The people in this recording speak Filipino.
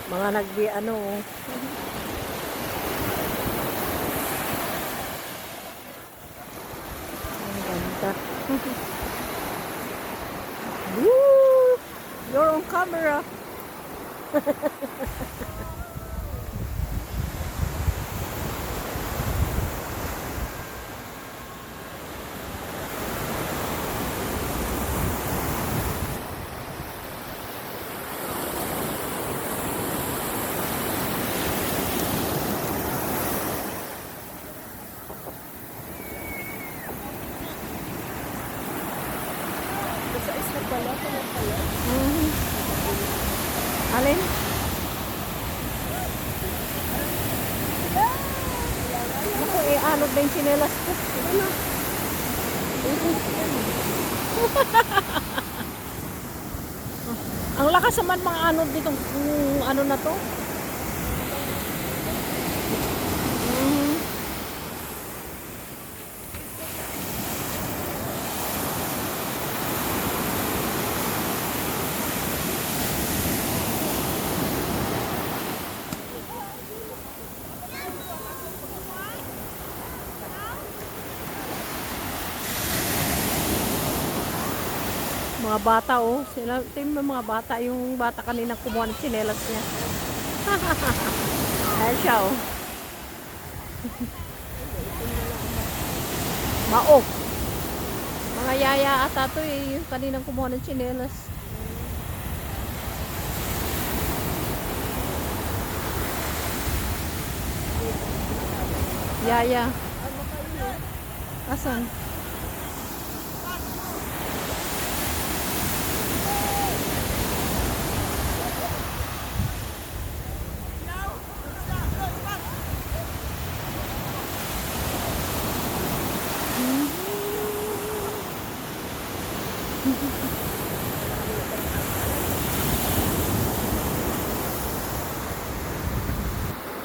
Mga ano. Ang ganda. Woo! You're on camera. Sa isla pala, pala pala. Mm. Alin? Naku, anod na yung sinelas ko. Ano? Ang lakas naman mga anod dito. Ano na to? Mhm. Mga bata oh. Sila, tingnan mo mga bata. Yung bata kanina kumuha ng sinelas niya. Ayan siya oh. Mao. Mga yaya ata to eh. Yung kaninang kumuha ng sinelas. Yaya. Asan? Mhm.